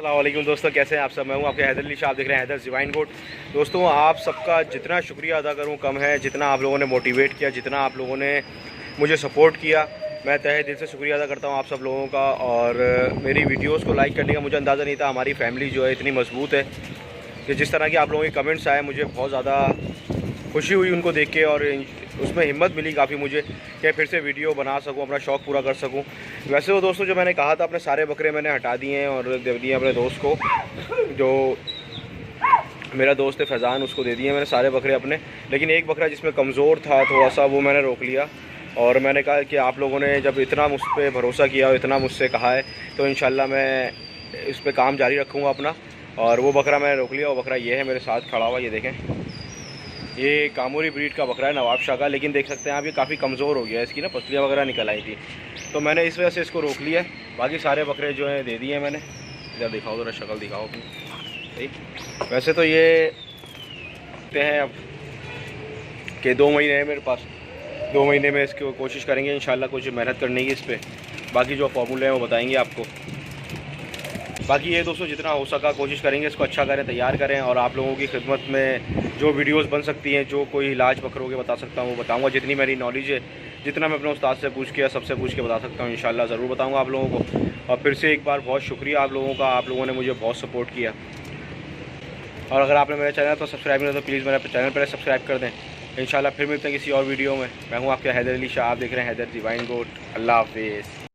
अस्सलाम वालेकुम दोस्तों, कैसे हैं आप सब। मैं हूं आपके हैदर अली शाह, आप देख रहे हैं हैदर डिवाइन गोट। दोस्तों, आप सबका जितना शुक्रिया अदा करूं कम है। जितना आप लोगों ने मोटिवेट किया, जितना आप लोगों ने मुझे सपोर्ट किया, मैं तहे दिल से शुक्रिया अदा करता हूं आप सब लोगों का। और मेरी वीडियोस को लाइक करने का मुझे अंदाज़ा नहीं था। हमारी फैमिली जो है इतनी मजबूत है कि जिस तरह के आप लोगों के कमेंट्स आए, मुझे बहुत ज़्यादा खुशी हुई उनको देख के, और उसमें हिम्मत मिली काफ़ी मुझे कि फिर से वीडियो बना सकूं, अपना शौक़ पूरा कर सकूं। वैसे तो दोस्तों, जो मैंने कहा था, अपने सारे बकरे मैंने हटा दिए हैं और दे दिए अपने दोस्त को, जो मेरा दोस्त है फैज़ान, उसको दे दिए मैंने सारे बकरे अपने। लेकिन एक बकरा जिसमें कमज़ोर था थोड़ा सा, वो मैंने रोक लिया। और मैंने कहा कि आप लोगों ने जब इतना मुझ पर भरोसा किया और इतना मुझसे कहा है, तो इंशाल्लाह मैं इस पर काम जारी रखूँगा अपना। और वो बकरा मैंने रोक लिया। वो बकरा ये है मेरे साथ खड़ा हुआ, ये देखें, ये कामोरी ब्रीड का बकरा है, नवाब शाह का। लेकिन देख सकते हैं आप, ये काफ़ी कमज़ोर हो गया है, इसकी ना पसलियाँ वगैरह निकल आई थी, तो मैंने इस वजह से इसको रोक लिया। बाकी सारे बकरे जो हैं दे दिए मैंने। इधर दिखाओ, ज़रा शक्ल दिखाओ अपनी। ठीक, वैसे तो ये कहते हैं अब कि 2 महीने है मेरे पास। 2 महीने में इसकी कोशिश करेंगे इंशाल्लाह कुछ मेहनत करने की इस पर। बाकी जो फॉर्मूले हैं वो बताएंगे आपको। बाकी ये दोस्तों, जितना हो सका कोशिश करेंगे इसको अच्छा करें, तैयार करें। और आप लोगों की खिदमत में जो वीडियोस बन सकती हैं, जो कोई इलाज बकरों के बता सकता हूँ वो बताऊँगा। जितनी मेरी नॉलेज है, जितना मैं अपने उस्ताद से पूछ के, सबसे पूछ के बता सकता हूँ, इंशाल्लाह ज़रूर बताऊँगा आप लोगों को। और फिर से एक बार बहुत शुक्रिया आप लोगों का, आप लोगों ने मुझे बहुत सपोर्ट किया। और अगर आपने मेरा चैनल तो सब्सक्राइब नहीं तो प्लीज़ मेरे चैनल पर सब्सक्राइब कर दें। इंशाल्लाह फिर मिलते हैं किसी और वीडियो में। मैं हूँ आपके हैदर अली शाह, आप देख रहे हैं हैदर डिवाइन गोट। अल्लाह हाफिज़।